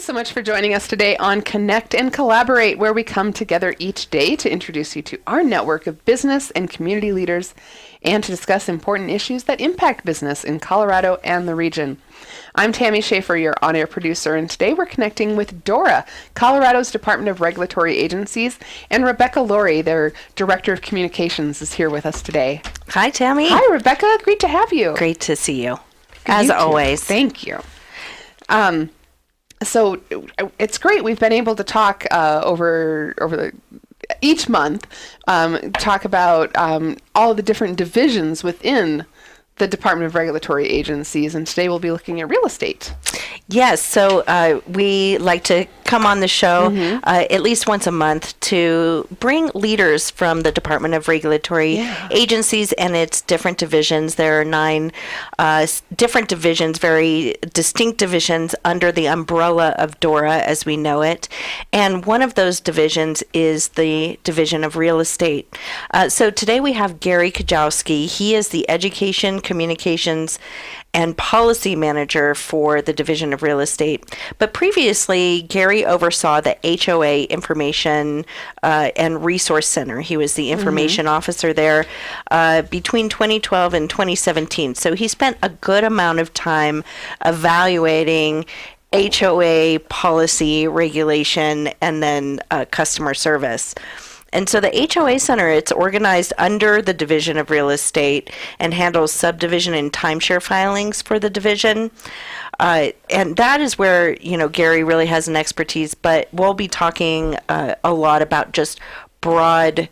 Thanks so much for joining us today on Connect and Collaborate, where we come together each day to introduce you to our network of business and community leaders and to discuss important issues that impact business in Colorado and the region. I'm Tammy Schaefer, your on-air producer, and today we're connecting with DORA, Colorado's Department of Regulatory Agencies, and Rebecca Laurie, their Director of Communications, is here with us today. Hi, Tammy. Hi, Rebecca. Great to have you. Great to see you, as always. Thank you. So it's great. We've been able to talk each month, talk about all the different divisions within the Department of Regulatory Agencies, and today we'll be looking at real estate. Yes, so we like to come on the show at least once a month to bring leaders from the Department of Regulatory Agencies and its different divisions. There are 9 different divisions, very distinct divisions under the umbrella of DORA as we know it. And one of those divisions is the Division of Real Estate. So today we have Gary Kujawski. He is the Education, Communications, and Policy Manager for the Division of Real Estate. But previously, Gary oversaw the HOA Information and Resource Center. He was the information officer there between 2012 and 2017. So he spent a good amount of time evaluating HOA policy, regulation, and then customer service. And so the HOA Center, it's organized under the Division of Real Estate and handles subdivision and timeshare filings for the division. And that is where, Gary really has an expertise, but we'll be talking a lot about just broad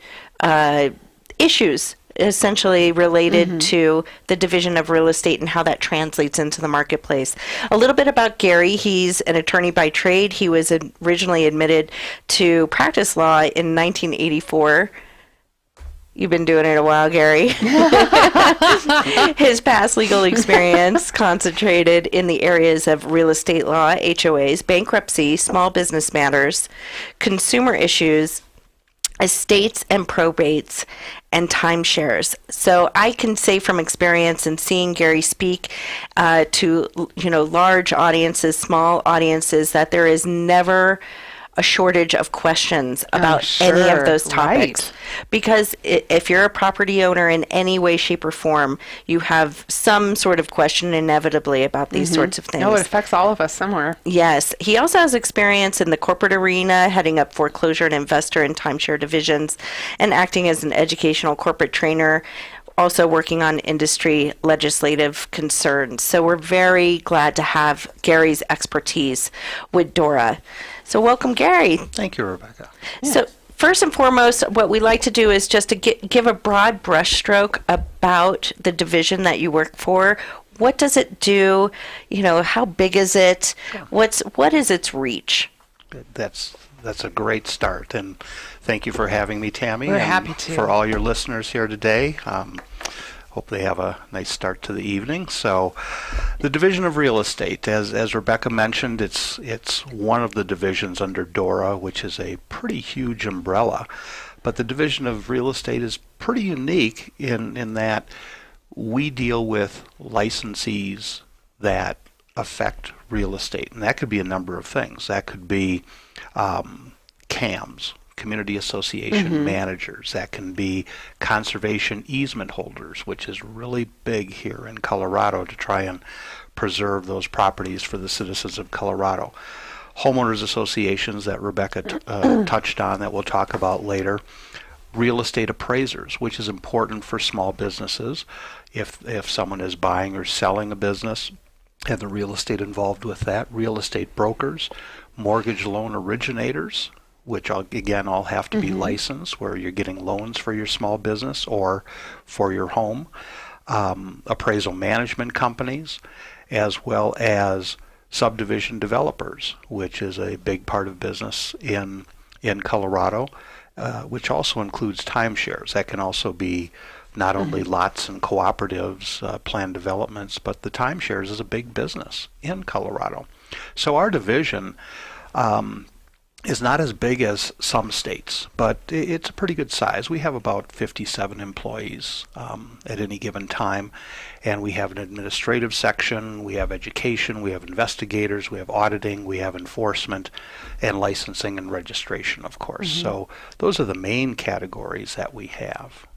issues essentially related to the Division of Real Estate and how that translates into the marketplace. A little bit about Gary. He's an attorney by trade. He was originally admitted to practice law in 1984. You've been doing it a while, Gary. His past legal experience concentrated in the areas of real estate law, HOAs, bankruptcy, small business matters, consumer issues, estates and probates, and timeshares. So I can say from experience and seeing Gary speak to large audiences, small audiences, that there is never a shortage of questions about any of those topics. Right. Because if you're a property owner in any way, shape, or form, you have some sort of question inevitably about these sorts of things. No, it affects all of us somewhere. Yes. He also has experience in the corporate arena, heading up foreclosure and investor and timeshare divisions, and acting as an educational corporate trainer, also working on industry legislative concerns. So we're very glad to have Gary's expertise with DORA. So welcome, Gary. Thank you, Rebecca. So first and foremost, what we like to do is just to give a broad brushstroke about the division that you work for. What does it do? How big is it? What is its reach? That's a great start, and thank you for having me, Tammy. We're and happy to. For all your listeners here today. Hope they have a nice start to the evening. So the Division of Real Estate, as Rebecca mentioned, it's one of the divisions under DORA, which is a pretty huge umbrella. But the Division of Real Estate is pretty unique in that we deal with licensees that affect real estate. And that could be a number of things. That could be CAMs, Community Association managers. That can be conservation easement holders, which is really big here in Colorado to try and preserve those properties for the citizens of Colorado. Homeowners associations that Rebecca touched on that we'll talk about later. Real estate appraisers, which is important for small businesses. If someone is buying or selling a business and the real estate involved with that. Real estate brokers, mortgage loan originators, which all have to be licensed, where you're getting loans for your small business or for your home. Appraisal management companies, as well as subdivision developers, which is a big part of business in Colorado, which also includes timeshares. That can also be not only lots and cooperatives, planned developments, but the timeshares is a big business in Colorado. So our division is not as big as some states, but it's a pretty good size. We have about 57 employees at any given time, and we have an administrative section, we have education, we have investigators, we have auditing, we have enforcement, and licensing and registration, of course. So those are the main categories that we have.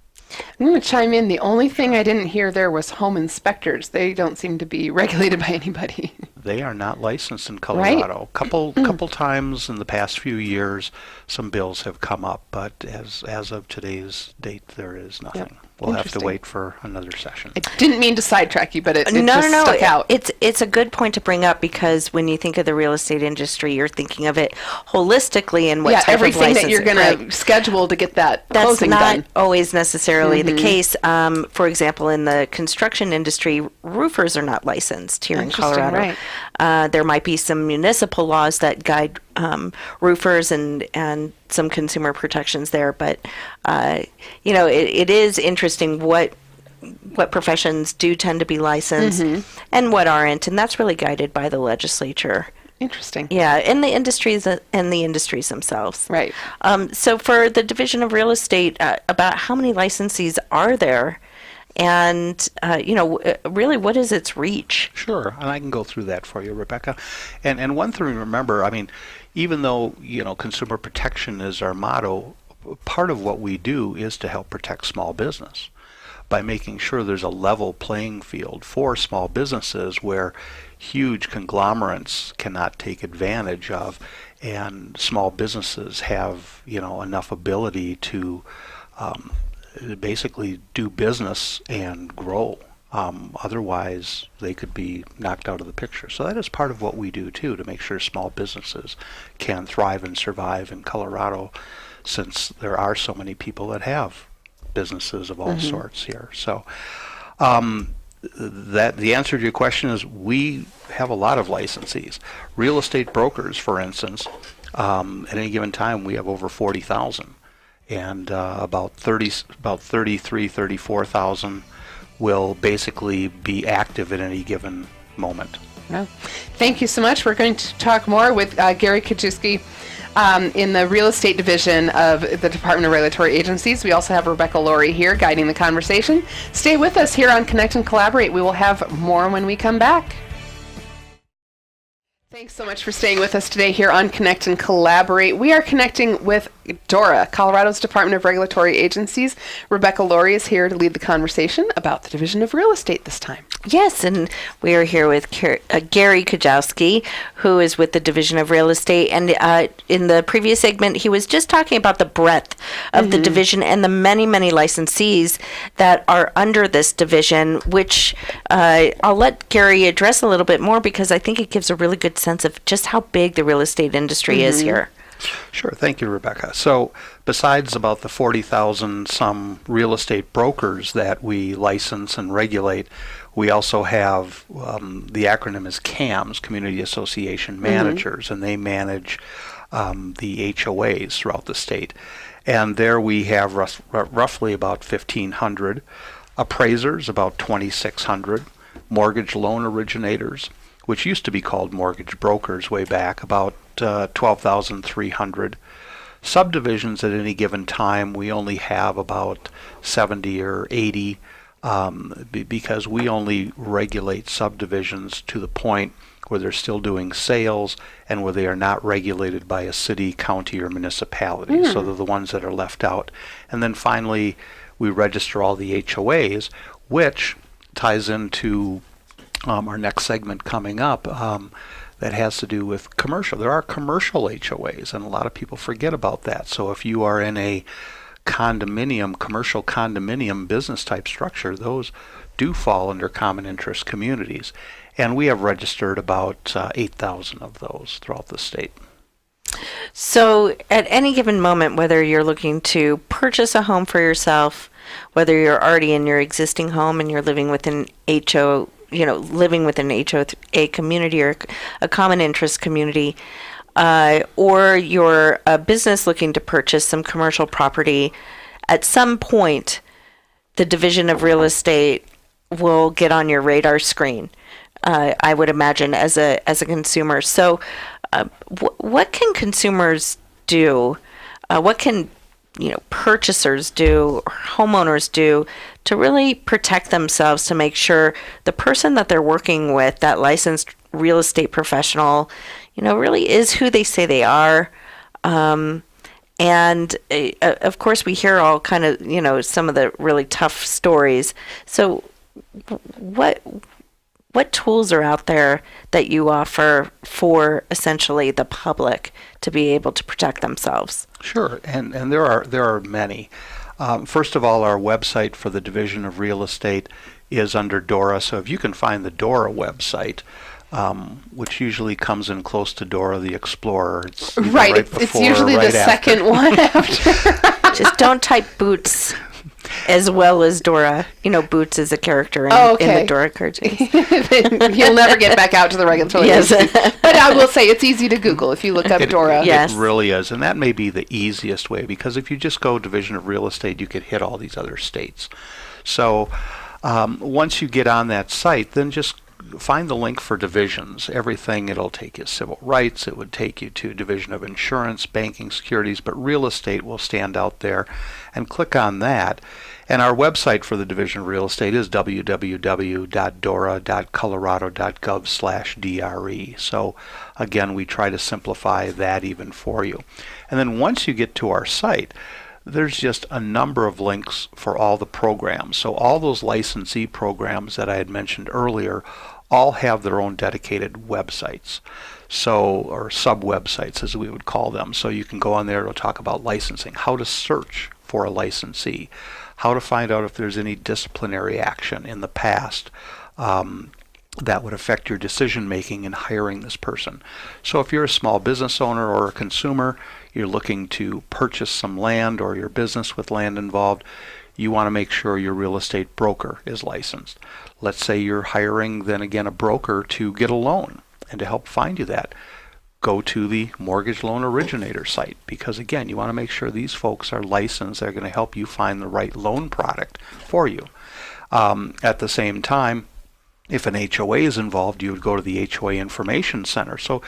I'm going to chime in. The only thing I didn't hear there was home inspectors. They don't seem to be regulated by anybody. They are not licensed in Colorado. Couple times in the past few years, some bills have come up, but as of today's date, there is nothing. Yep. We'll have to Interesting. wait for another session. I didn't mean to sidetrack you, but it No, just stuck out. It's a good point to bring up, because when you think of the real estate industry, you're thinking of it holistically and what type everything of that you're going licensing, to schedule to get that That's closing not done. always necessarily the case. For example, in the construction industry, roofers are not licensed here in Interesting, Colorado. right. There might be some municipal laws that guide roofers and some consumer protections there, but it is interesting what professions do tend to be licensed and what aren't, and that's really guided by the legislature. Interesting. Yeah, and the industries themselves. Right. So for the Division of Real Estate, about how many licensees are there, and really, what is its reach? Sure, and I can go through that for you, Rebecca. And one thing to remember, I mean, even though consumer protection is our motto, part of what we do is to help protect small business by making sure there's a level playing field for small businesses where huge conglomerates cannot take advantage of, and small businesses have enough ability to basically do business and grow. Otherwise, they could be knocked out of the picture. So that is part of what we do too, to make sure small businesses can thrive and survive in Colorado, since there are so many people that have businesses of all sorts here. So that the answer to your question is we have a lot of licensees. Real estate brokers, for instance, at any given time we have over 40,000, and about 34,000 will basically be active at any given moment. Well, thank you so much. We're going to talk more with Gary Kujawski in the real estate division of the Department of Regulatory Agencies. We also have Rebecca Laurie here guiding the conversation. Stay with us here on Connect and Collaborate. We will have more when we come back. Thanks so much for staying with us today here on Connect and Collaborate. We are connecting with DORA, Colorado's Department of Regulatory Agencies. Rebecca Laurie is here to lead the conversation about the Division of Real Estate this time. Yes, and we are here with Gary Kujawski, who is with the Division of Real Estate. And in the previous segment, he was just talking about the breadth of the division and the many, many licensees that are under this division, which I'll let Gary address a little bit more, because I think it gives a really good sense of just how big the real estate industry is here. Sure. Thank you, Rebecca. So besides about the 40,000 some real estate brokers that we license and regulate, we also have the acronym is CAMs, Community Association Managers, and they manage the HOAs throughout the state. And there we have roughly about 1,500 appraisers, about 2,600 mortgage loan originators, which used to be called mortgage brokers way back, about 12,300. Subdivisions at any given time, we only have about 70 or 80 because we only regulate subdivisions to the point where they're still doing sales and where they are not regulated by a city, county, or municipality. So they're the ones that are left out. And then finally, we register all the HOAs, which ties into our next segment coming up that has to do with commercial. There are commercial HOAs, and a lot of people forget about that. So if you are in a commercial condominium business type structure, those do fall under common interest communities. And we have registered about 8,000 of those throughout the state. So at any given moment, whether you're looking to purchase a home for yourself, whether you're already in your existing home and you're living within HOA community or a common interest community, or you're a business looking to purchase some commercial property, at some point, the Division of Real Estate will get on your radar screen, I would imagine, as a consumer. So what can consumers do? What can purchasers do, or homeowners do, to really protect themselves, to make sure the person that they're working with, that licensed real estate professional, really is who they say they are? And of course, we hear all kind of, some of the really tough stories. So what tools are out there that you offer for essentially the public to be able to protect themselves? Sure, and there are many. First of all, our website for the Division of Real Estate is under DORA. So if you can find the DORA website, which usually comes in close to Dora the Explorer. It's right before it's usually or right the after. second one after. Just don't type Boots as well as Dora. Boots is a character in the Dora cartoons. You'll never get back out to the regulatory Yes. agency. But I will say it's easy to Google if you look up Dora. Yes. It really is, and that may be the easiest way, because if you just go Division of Real Estate, you could hit all these other states. So once you get on that site, then just find the link for divisions. Everything, it'll take you civil rights, it would take you to Division of Insurance, banking, securities, but real estate will stand out there, and click on that. And our website for the Division of Real Estate is www.dora.colorado.gov/DRE. So again, we try to simplify that even for you. And then once you get to our site, there's just a number of links for all the programs. So all those licensee programs that I had mentioned earlier all have their own dedicated websites, or sub-websites as we would call them. So you can go on there to talk about licensing, how to search for a licensee, how to find out if there's any disciplinary action in the past that would affect your decision making in hiring this person. So if you're a small business owner or a consumer, you're looking to purchase some land, or your business with land involved, you want to make sure your real estate broker is licensed. Let's say you're hiring, then again, a broker to get a loan, and to help find you that, go to the mortgage loan originator site, because again, you want to make sure these folks are licensed. They're going to help you find the right loan product for you. At the same time, if an HOA is involved, you would go to the HOA Information Center. So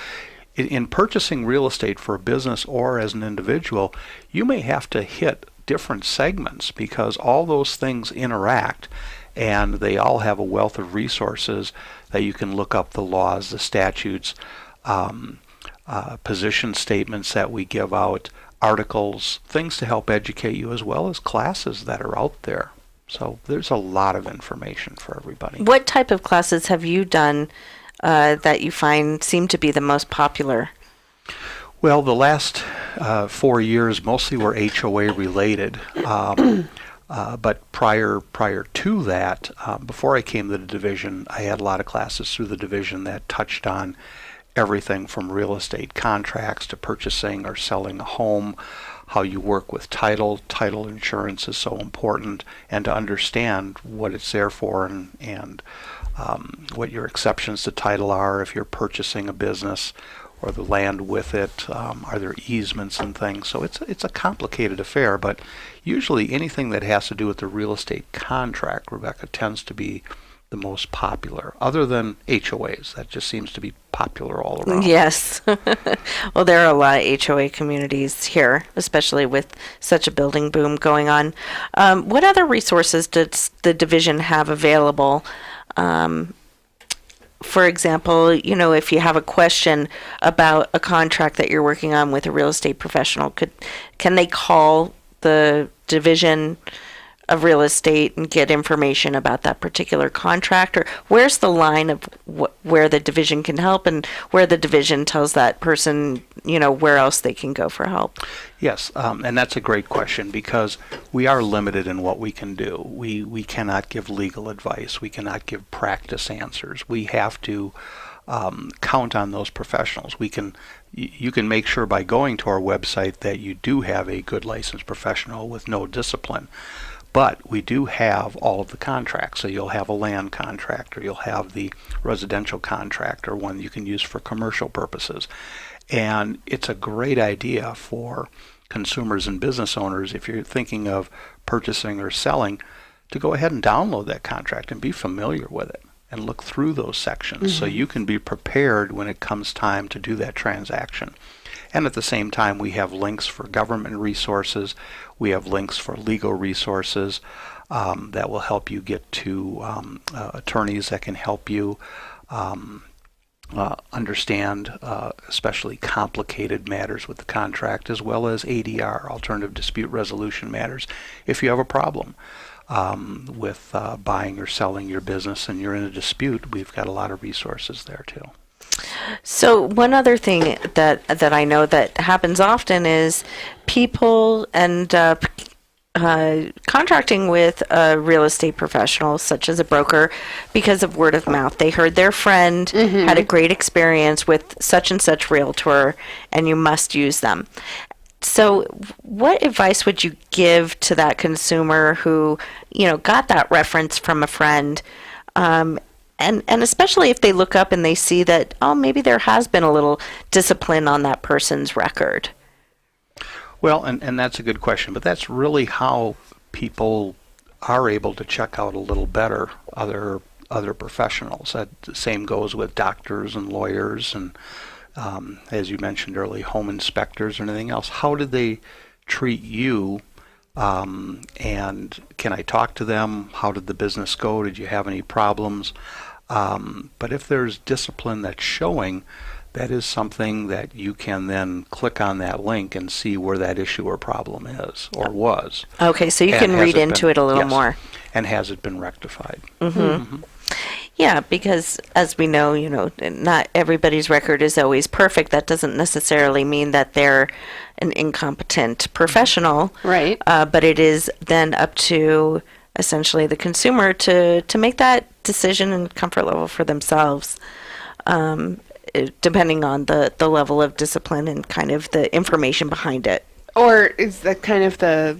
in purchasing real estate for a business or as an individual, you may have to hit different segments, because all those things interact, and they all have a wealth of resources that you can look up: the laws, the statutes, position statements that we give out, articles, things to help educate you, as well as classes that are out there. So there's a lot of information for everybody. What type of classes have you done that you find seem to be the most popular? Well, the last 4 years mostly were HOA related, but prior to that, before I came to the division, I had a lot of classes through the division that touched on everything from real estate contracts to purchasing or selling a home, how you work with title. Title insurance is so important, and to understand what it's there for, and what your exceptions to title are if you're purchasing a business or the land with it. Are there easements and things? So it's a complicated affair, but usually anything that has to do with the real estate contract, Rebecca, tends to be the most popular, other than HOAs. That just seems to be popular all around. Yes. Well, there are a lot of HOA communities here, especially with such a building boom going on. What other resources does the division have available? For example, if you have a question about a contract that you're working on with a real estate professional, can they call the Division of Real Estate and get information about that particular contract? Or where's the line of where the division can help, and where the division tells that person, where else they can go for help? Yes, and that's a great question, because we are limited in what we can do. We cannot give legal advice. We cannot give practice answers. We have to count on those professionals. You can make sure by going to our website that you do have a good licensed professional with no discipline. But we do have all of the contracts. So you'll have a land contract, or you'll have the residential contract, or one you can use for commercial purposes. And it's a great idea for consumers and business owners, if you're thinking of purchasing or selling, to go ahead and download that contract and be familiar with it. and look through those sections so you can be prepared when it comes time to do that transaction. And at the same time, we have links for government resources. We have links for legal resources that will help you get to attorneys that can help you understand especially complicated matters with the contract, as well as ADR, alternative dispute resolution matters. If you have a problem with buying or selling your business and you're in a dispute, we've got a lot of resources there too. So one other thing that I know that happens often is people and contracting with a real estate professional, such as a broker, because of word of mouth. They heard their friend had a great experience with such and such realtor, and you must use them. So what advice would you give to that consumer who, got that reference from a friend? And especially if they look up and they see that, maybe there has been a little discipline on that person's record. Well, and that's a good question, but that's really how people are able to check out a little better other professionals. That the same goes with doctors and lawyers and, as you mentioned earlier, home inspectors or anything else. How did they treat you? And can I talk to them? How did the business go? Did you have any problems? But if there's discipline that's showing, that is something that you can then click on that link and see where that issue or problem is or was. Okay, so you And can has read it into been- it a little yes. more. And has it been rectified? Yeah, because as we know, not everybody's record is always perfect. That doesn't necessarily mean that they're an incompetent professional. Right. But it is then up to essentially the consumer to make that decision and comfort level for themselves, depending on the level of discipline and kind of the information behind it. Or is that kind of the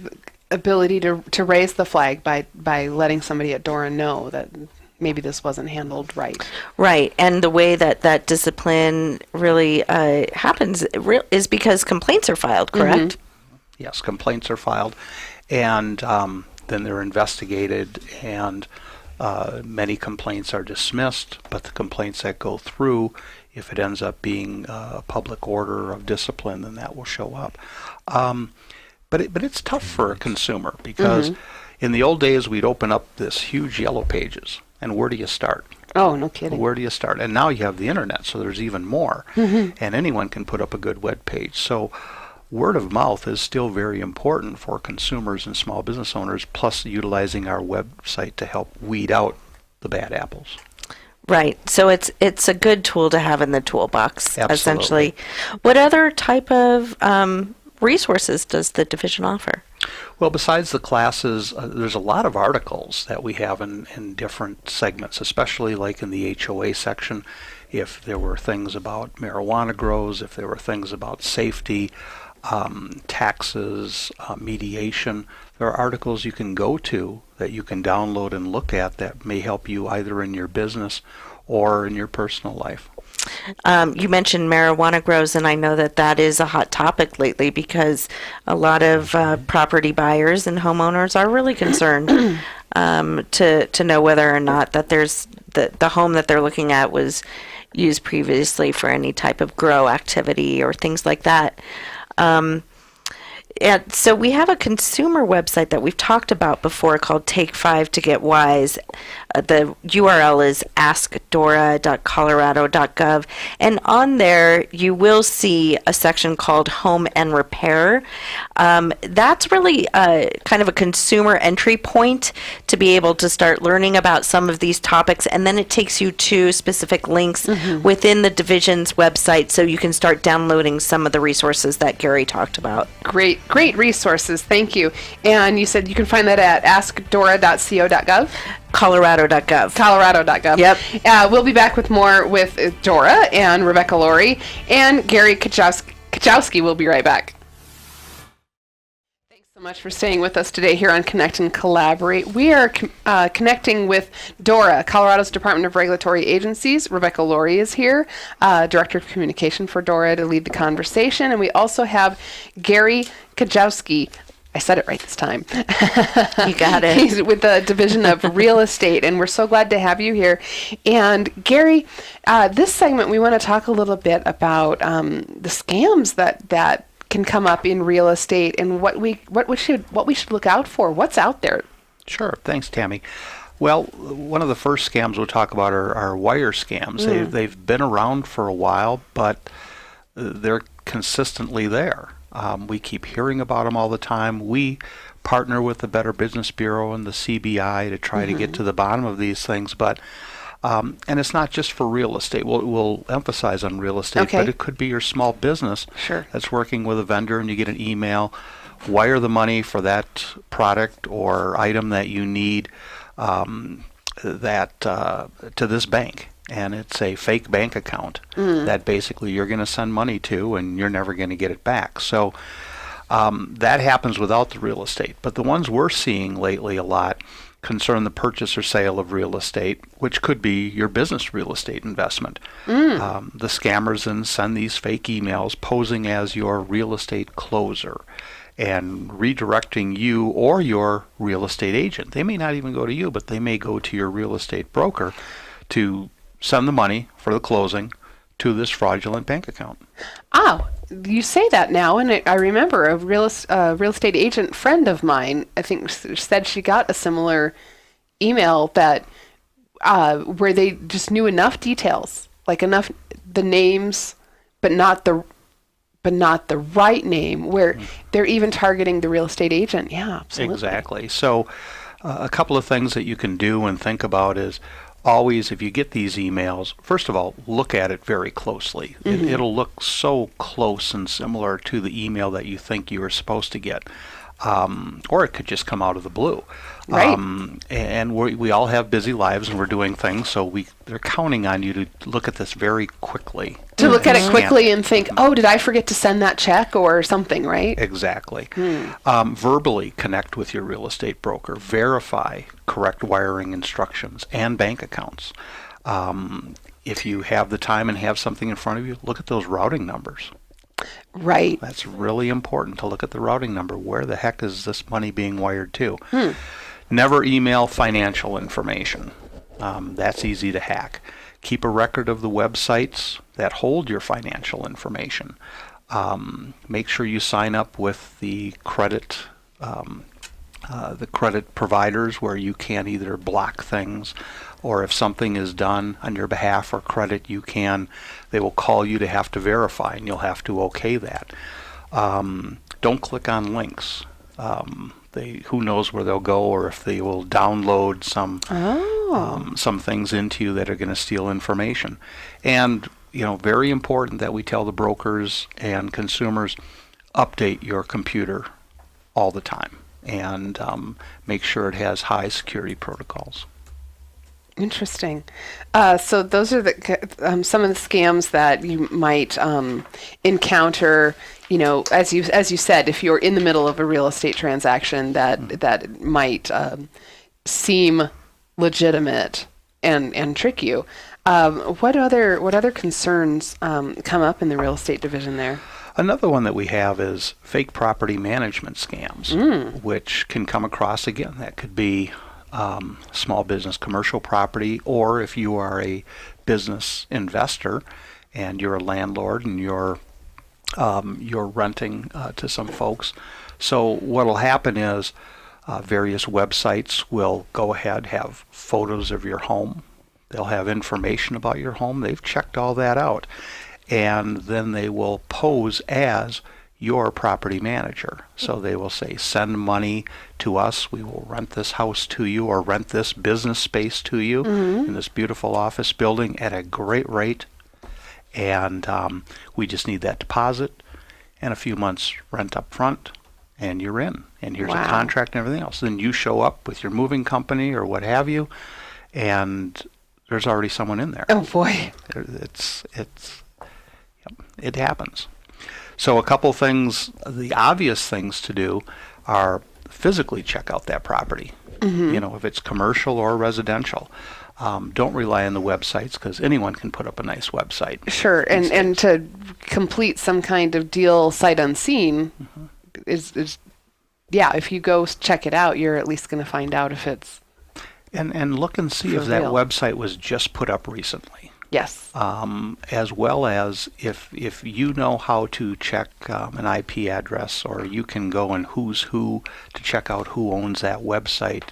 ability to raise the flag by letting somebody at DORA know that maybe this wasn't handled right? Right, and the way that discipline really happens is because complaints are filed, correct? Yes, complaints are filed, and then they're investigated, and many complaints are dismissed, but the complaints that go through, if it ends up being a public order of discipline, then that will show up. But it's tough for a consumer because in the old days we'd open up this huge yellow pages, and where do you start? Oh, no kidding. Where do you start? And now you have the internet, so there's even more, and anyone can put up a good web page. So word of mouth is still very important for consumers and small business owners, plus utilizing our website to help weed out the bad apples. Right. So it's a good tool to have in the toolbox, Absolutely. essentially. What other type of resources does the division offer? Well, besides the classes, there's a lot of articles that we have in different segments, especially like in the HOA section. If there were things about marijuana grows, if there were things about safety, taxes, mediation, there are articles you can go to that you can download and look at that may help you either in your business or in your personal life. You mentioned marijuana grows, and I know that is a hot topic lately because a lot of property buyers and homeowners are really concerned to know whether or not that there's the home that they're looking at was used previously for any type of grow activity or things like that. And so we have a consumer website that we've talked about before called Take 5 to Get Wise. The URL is askdora.colorado.gov. And on there, you will see a section called Home and Repair. That's really kind of a consumer entry point to be able to start learning about some of these topics. And then it takes you to specific links within the division's website so you can start downloading some of the resources that Gary talked about. Great resources. Thank you. And you said you can find that at askdora.co.gov? Colorado.gov. Colorado.gov. Yep. We'll be back with more with DORA and Rebecca Laurie, and Gary Kujawski will be right back. Thanks so much for staying with us today here on Connect and Collaborate. We are connecting with DORA, Colorado's Department of Regulatory Agencies. Rebecca Laurie is here, Director of Communication for DORA, to lead the conversation. And we also have Gary Kujawski. I said it right this time. You got it. He's with the Division of Real Estate, and we're so glad to have you here. And Gary, this segment we want to talk a little bit about the scams that can come up in real estate and what we should look out for. What's out there? Sure. Thanks, Tammy. Well, one of the first scams we'll talk about are wire scams. They've been around for a while, but they're consistently there. We keep hearing about them all the time. We partner with the Better Business Bureau and the CBI to try to get to the bottom of these things, but and it's not just for real estate. We'll emphasize on real estate, but it could be your small business that's working with a vendor, and you get an email, wire the money for that product or item that you need to this bank. And it's a fake bank account that basically you're going to send money to, and you're never going to get it back. So that happens without the real estate. But the ones we're seeing lately a lot concern the purchase or sale of real estate, which could be your business real estate investment. The scammers then send these fake emails posing as your real estate closer and redirecting you or your real estate agent. They may not even go to you, but they may go to your real estate broker to send the money for the closing to this fraudulent bank account. Oh, you say that now, and I remember a real estate agent friend of mine, I think, said she got a similar email that where they just knew enough details, like enough the names, but not the right name, where they're even targeting the real estate agent. Yeah, absolutely. Exactly. So a couple of things that you can do and think about is always, if you get these emails, first of all, look at it very closely. It'll look so close and similar to the email that you think you were supposed to get. Or it could just come out of the blue. Right. And we all have busy lives and we're doing things, so they're counting on you to look at this very quickly. To look at it quickly and think, oh, did I forget to send that check or something, right? Exactly. Verbally connect with your real estate broker. Verify correct wiring instructions and bank accounts. If you have the time and have something in front of you, look at those routing numbers. Right. That's really important to look at the routing number. Where the heck is this money being wired to? Never email financial information. That's easy to hack. Keep a record of the websites that hold your financial information. Make sure you sign up with the credit providers where you can either block things, or if something is done on your behalf or credit, they will call you to have to verify, and you'll have to okay that. Don't click on links. Who knows where they'll go, or if they will download some things into you that are going to steal information. And very important that we tell the brokers and consumers, update your computer all the time, and make sure it has high security protocols. Interesting. So those are some of the scams that you might encounter. As you said, if you're in the middle of a real estate transaction, that might seem legitimate and trick you. What other concerns come up in the real estate division there? Another one that we have is fake property management scams, which can come across again. That could be small business commercial property, or if you are a business investor and you're a landlord and you're renting to some folks. So what will happen is various websites will go ahead, have photos of your home. They'll have information about your home. They've checked all that out. And then they will pose as your property manager. So they will say, send money to us. We will rent this house to you, or rent this business space to you in this beautiful office building at a great rate. And we just need that deposit and a few months rent up front, and you're in. And here's a contract and everything else. Then you show up with your moving company or what have you, and there's already someone in there. Oh boy. It happens. So a couple things, the obvious things to do are physically check out that property. If it's commercial or residential. Don't rely on the websites, because anyone can put up a nice website. Sure, and to complete some kind of deal sight unseen is yeah, if you go check it out, you're at least going to find out if it's And look and see for if that real. website was just put up recently. Yes. As well as if you know how to check an IP address, or you can go and who's who to check out who owns that website,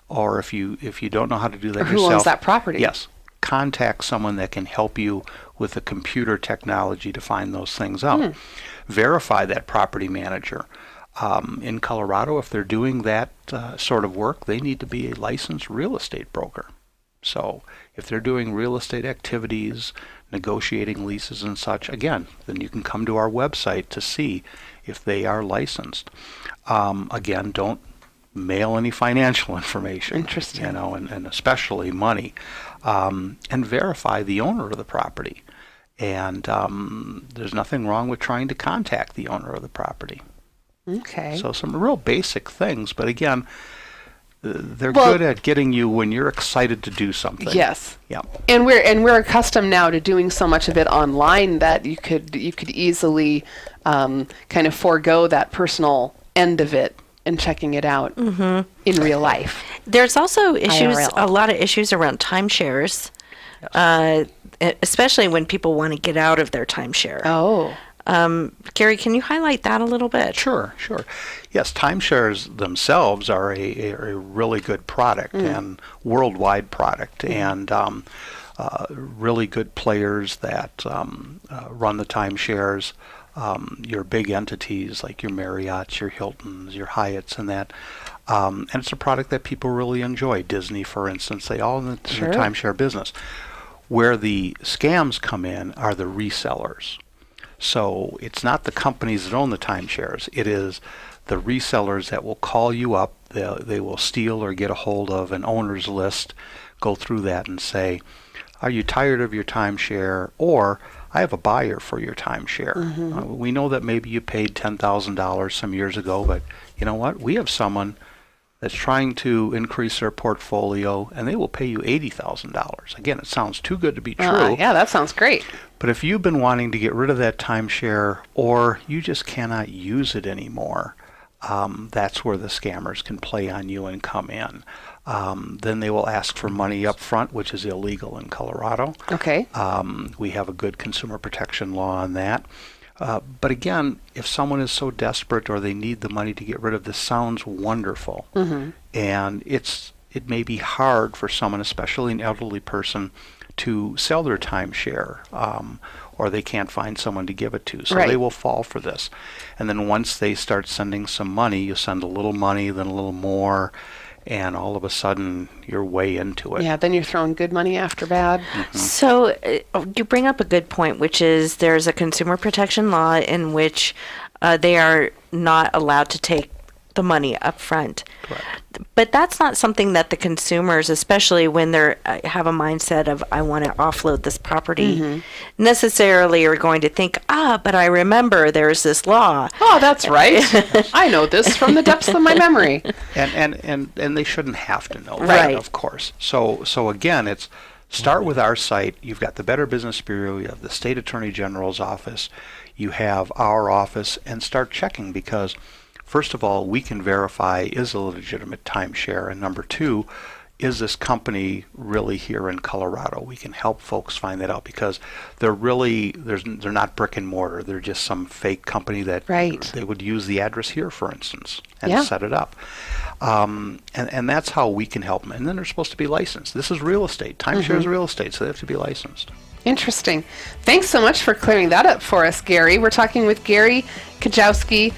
or if you don't know how to do that Or who yourself, owns that property. yes, contact someone that can help you with the computer technology to find those things out. Verify that property manager. In Colorado, if they're doing that sort of work, they need to be a licensed real estate broker. So if they're doing real estate activities, negotiating leases and such, again, then you can come to our website to see if they are licensed. Again, don't mail any financial information. Interesting. You know, and especially money. And verify the owner of the property. And there's nothing wrong with trying to contact the owner of the property. Okay. So some real basic things, but again, they're Well- good at getting you when you're excited to do something. Yes. Yeah. And we're accustomed now to doing so much of it online that you could easily kind of forego that personal end of it and checking it out in real life. There's also issues, IRL. a lot of issues around timeshares, especially when people want to get out of their timeshare. Oh. Gary, can you highlight that a little bit? Sure. Yes, timeshares themselves are a really good product and worldwide product, and really good players that run the timeshares. Your big entities like your Marriotts, your Hiltons, your Hyatts, and that. And it's a product that people really enjoy. Disney, for instance, they all in the Sure. timeshare business. Where the scams come in are the resellers. So it's not the companies that own the timeshares. It is the resellers that will call you up. They will steal or get a hold of an owner's list, go through that and say, are you tired of your timeshare? Or I have a buyer for your timeshare. We know that maybe you paid $10,000 some years ago, but you know what? We have someone that's trying to increase their portfolio, and they will pay you $80,000. Again, it sounds too good to be true. Yeah, that sounds great. But if you've been wanting to get rid of that timeshare, or you just cannot use it anymore, that's where the scammers can play on you and come in. Then they will ask for money up front, which is illegal in Colorado. Okay. We have a good consumer protection law on that. But again, if someone is so desperate or they need the money to get rid of this, sounds wonderful. And it may be hard for someone, especially an elderly person, to sell their timeshare, or they can't find someone to give it to. So Right. they will fall for this. And then once they start sending some money, you send a little money, then a little more, and all of a sudden you're way into it. Yeah, then you're throwing good money after bad. So you bring up a good point, which is there's a consumer protection law in which they are not allowed to take the money up front. Correct. But that's not something that the consumers, especially when they have a mindset of I want to offload this property, necessarily are going to think, but I remember there's this law. Oh, that's right. I know this from the depths of my memory. And they shouldn't have to know Right. that, of course. So again, it's start with our site. You've got the Better Business Bureau, you have the State Attorney General's office, you have our office, and start checking, because first of all, we can verify is a legitimate timeshare, and number two, is this company really here in Colorado? We can help folks find that out, because they're not brick and mortar. They're just some fake company that Right. they would use the address here, for instance, and Yeah. set it up. And that's how we can help them. And then they're supposed to be licensed. This is real estate. Timeshare is real estate, so they have to be licensed. Interesting. Thanks so much for clearing that up for us, Gary. We're talking with Gary Kujawski.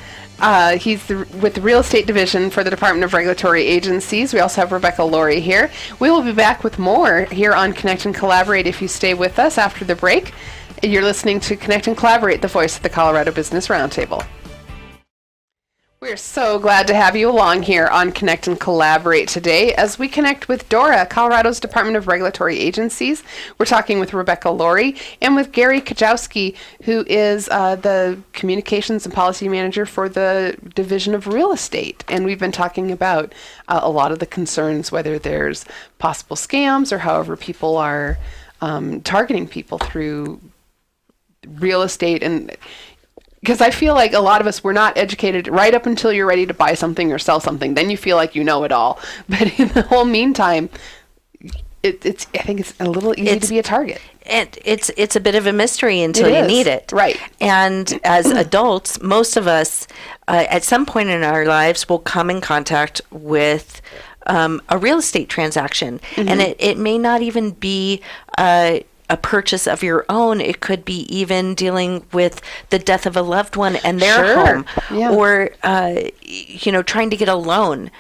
He's with the Real Estate Division for the Department of Regulatory Agencies. We also have Rebecca Laurie here. We will be back with more here on Connect and Collaborate if you stay with us after the break. You're listening to Connect and Collaborate, the voice of the Colorado Business Roundtable. We're so glad to have you along here on Connect and Collaborate today as we connect with DORA, Colorado's Department of Regulatory Agencies. We're talking with Rebecca Laurie and with Gary Kujawski, who is the Communications and Policy Manager for the Division of Real Estate. And we've been talking about a lot of the concerns, whether there's possible scams or however people are targeting people through real estate. And because I feel like a lot of us, we're not educated right up until you're ready to buy something or sell something. Then you feel like you know it all. But in the whole meantime, I think it's a little easy to be a target. It's a bit of a mystery until you need it. Right. And as adults, most of us at some point in our lives will come in contact with a real estate transaction. And it may not even be a purchase of your own. It could be even dealing with the death of a loved one and their home, or trying to get a loan.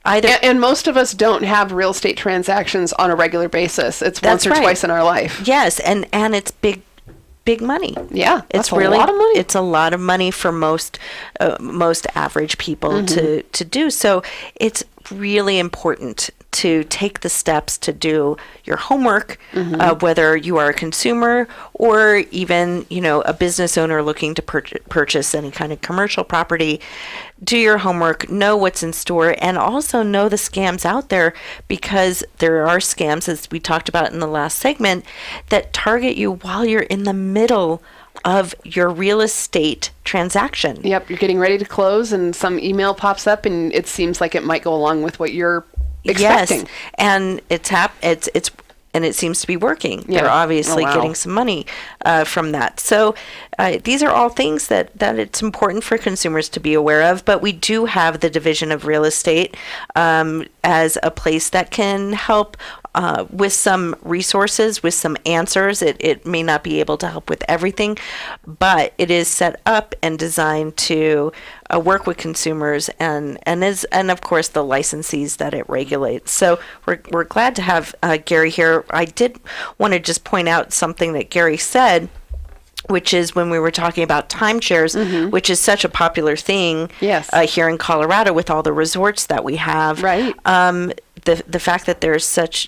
And most of us don't have real estate transactions on a regular basis. It's once or twice in our life. Yes, and it's big money. Yeah, it's really a lot of money. It's a lot of money for most average people to do. So it's really important to take the steps to do your homework, whether you are a consumer or even a business owner looking to purchase any kind of commercial property. Do your homework, know what's in store, and also know the scams out there, because there are scams, as we talked about in the last segment, that target you while you're in the middle of your real estate transaction. Yep, you're getting ready to close and some email pops up and it seems like it might go along with what you're expecting. Yes, and and it seems to be working. Yeah. They're obviously getting some money from that. So these are all things that it's important for consumers to be aware of. But we do have the Division of Real Estate as a place that can help with some resources, with some answers. It may not be able to help with everything, but it is set up and designed to work with consumers and of course the licensees that it regulates. So we're glad to have Gary here. I did want to just point out something that Gary said, which is when we were talking about timeshares, which is such a popular thing here in Colorado with all the resorts that we have. Right. The fact that there's such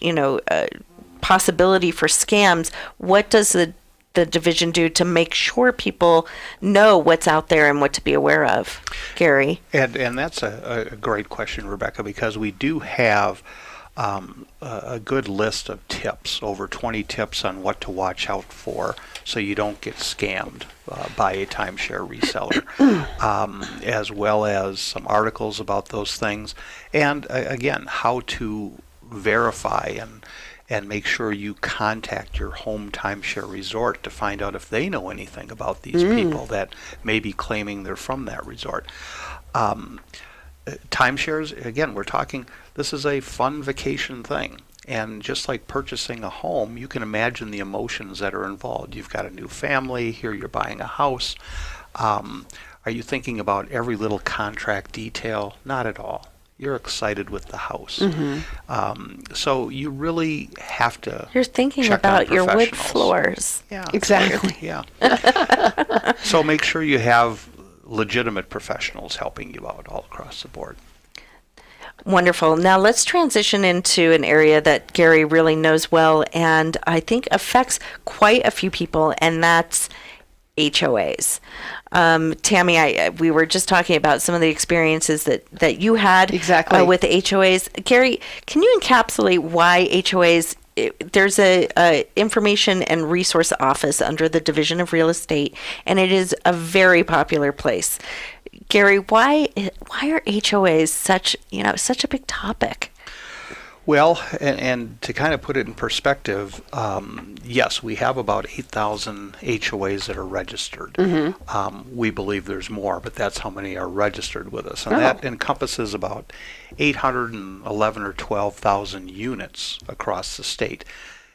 possibility for scams. What does the division do to make sure people know what's out there and what to be aware of, Gary? And that's a great question, Rebecca, because we do have a good list of tips, over 20 tips on what to watch out for so you don't get scammed by a timeshare reseller, as well as some articles about those things, and again, how to verify and make sure you contact your home timeshare resort to find out if they know anything about these people that may be claiming they're from that resort. Timeshares, again, we're talking, this is a fun vacation thing. And just like purchasing a home, you can imagine the emotions that are involved. You've got a new family, here you're buying a house. Are you thinking about every little contract detail? Not at all. You're excited with the house. So you really have to You're thinking check about on your wood professionals. floors. Yeah, Exactly. Yeah. So make sure you have legitimate professionals helping you out all across the board. Wonderful. Now let's transition into an area that Gary really knows well and I think affects quite a few people, and that's HOAs. Tammy, we were just talking about some of the experiences that you had with HOAs. Gary, can you encapsulate why HOAs? There's a information and resource office under the Division of Real Estate, and it is a very popular place. Gary, why are HOAs such a big topic? Well, and to kind of put it in perspective, yes, we have about 8,000 HOAs that are registered. We believe there's more, but that's how many are registered with us. And that encompasses about 811 or 12,000 units across the state.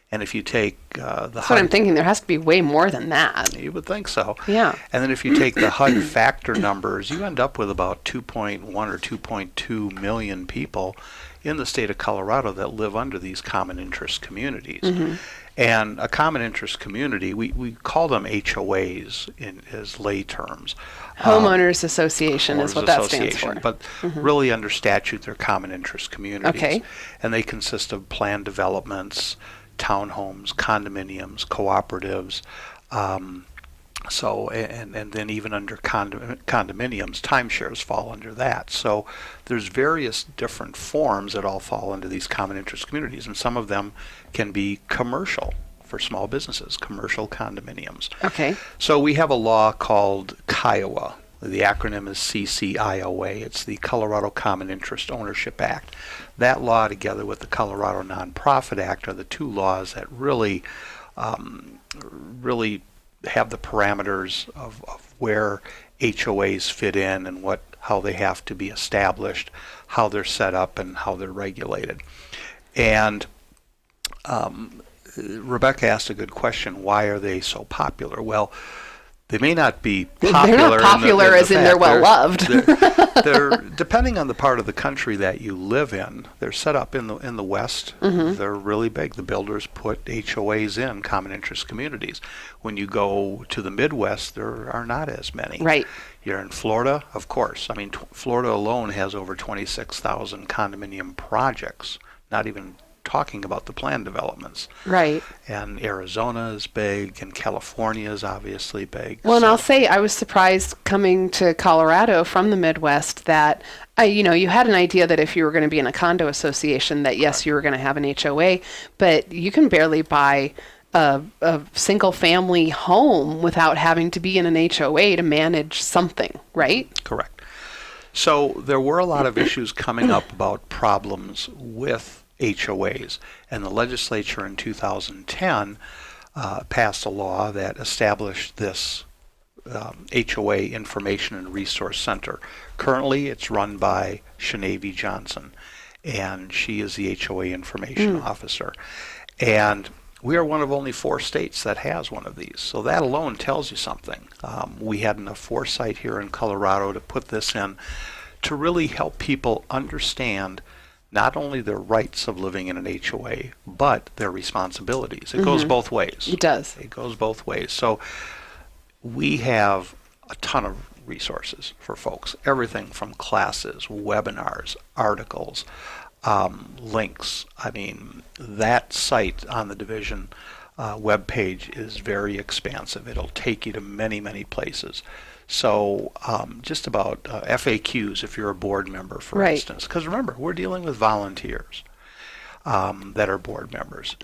And if you take That's what I'm thinking. There has to be way more than that. You would think so. Yeah. And then if you take the HUD factor numbers, you end up with about 2.1 or 2.2 million people in the state of Colorado that live under these common interest communities. And a common interest community, we call them HOAs as lay terms. Homeowners Association is what that stands for. But really under statute, they're common interest communities. Okay. And they consist of planned developments, townhomes, condominiums, cooperatives, and then even under condominiums, timeshares fall under that. So there's various different forms that all fall into these common interest communities, and some of them can be commercial for small businesses, commercial condominiums. Okay. So we have a law called Kiowa. The acronym is CCIOA. It's the Colorado Common Interest Ownership Act. That law, together with the Colorado Nonprofit Act, are the two laws that really have the parameters of where HOAs fit in and how they have to be established, how they're set up, and how they're regulated. And Rebecca asked a good question. Why are they so popular? Well, they may not be popular. They're not popular as in they're well loved. They're depending on the part of the country that you live in. They're set up in the West. They're really big. The builders put HOAs in, common interest communities. When you go to the Midwest, there are not as many. Right. You're in Florida, of course. I mean, Florida alone has over 26,000 condominium projects. Not even talking about the planned developments. Right. And Arizona is big, and California is obviously big. Well, and I'll say I was surprised coming to Colorado from the Midwest that, you had an idea that if you were going to be in a condo association that, yes, you were going to have an HOA, but you can barely buy a single family home without having to be in an HOA to manage something, right? Correct. So there were a lot of issues coming up about problems with HOAs, and the legislature in 2010 passed a law that established this HOA Information and Resource Center. Currently, it's run by Sinead Johnson, and she is the HOA Information Officer. And we are one of only 4 states that has one of these, so that alone tells you something. We had enough foresight here in Colorado to put this in to really help people understand not only their rights of living in an HOA, but their responsibilities. It goes both ways. It does. It goes both ways. So we have a ton of resources for folks. Everything from classes, webinars, articles, links. I mean, that site on the division webpage is very expansive. It'll take you to many, many places. So just about FAQs if you're a board member, for instance. Because remember, we're dealing with volunteers that are board members,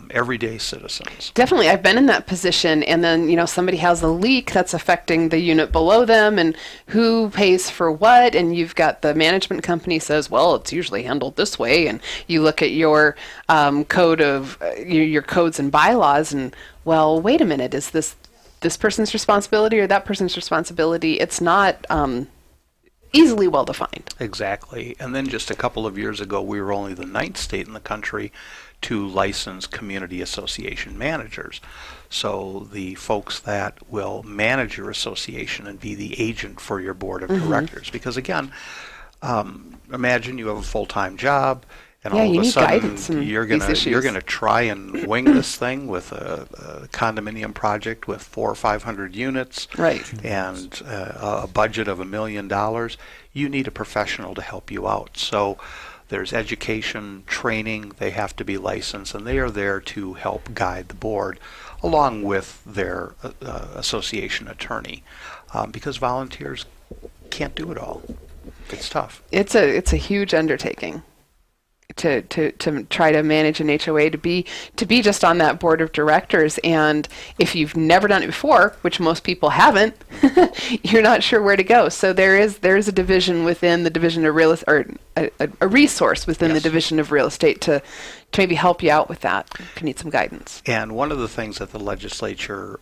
everyday citizens. Definitely. I've been in that position, and then, somebody has a leak that's affecting the unit below them, and who pays for what, and you've got the management company says, well, it's usually handled this way, and you look at your code of your codes and bylaws, and, well, wait a minute, is this person's responsibility or that person's responsibility? It's not easily well defined. Exactly. And then just a couple of years ago, we were only the 9th state in the country to license community association managers. So the folks that will manage your association and be the agent for your board of directors. Because again, imagine you have a full-time job, and all of a sudden you're gonna try and wing this thing with a condominium project with 400 or 500 units, right? And a budget of $1 million. You need a professional to help you out. So there's education, training. They have to be licensed, and they are there to help guide the board along with their association attorney, because volunteers can't do it all. It's tough. It's a huge undertaking to try to manage an HOA, to be just on that board of directors. And if you've never done it before, which most people haven't, you're not sure where to go. So there is a division within the division of real estate, or a resource within the division of real estate to maybe help you out with that if you need some guidance. And one of the things that the legislature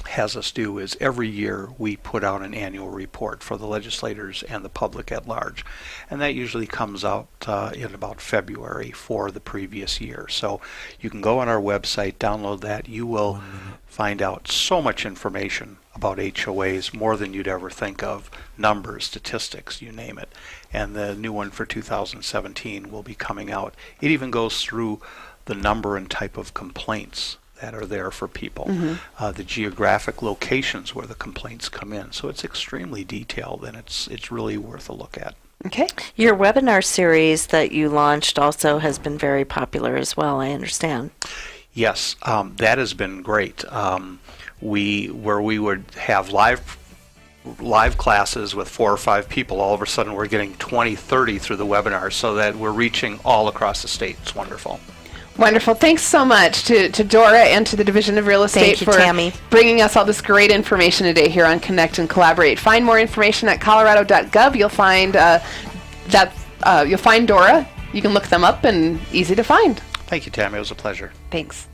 has us do is every year we put out an annual report for the legislators and the public at large, and that usually comes out in about February for the previous year. So you can go on our website, download that. You will find out so much information about HOAs, more than you'd ever think of, numbers, statistics, you name it. And the new one for 2017 will be coming out. It even goes through the number and type of complaints that are there for people, the geographic locations where the complaints come in. So it's extremely detailed, and it's really worth a look at. Okay. Your webinar series that you launched also has been very popular as well, I understand. Yes, that has been great. We would have live classes with 4 or 5 people, all of a sudden we're getting 20, 30 through the webinar, so that we're reaching all across the state. It's wonderful. Wonderful. Thanks so much to Dora and to the Division of Real Estate Thank you, for Tammy. bringing us all this great information today here on Connect and Collaborate. Find more information at colorado.gov. You'll find you'll find Dora. You can look them up and easy to find. Thank you, Tammy. It was a pleasure. Thanks.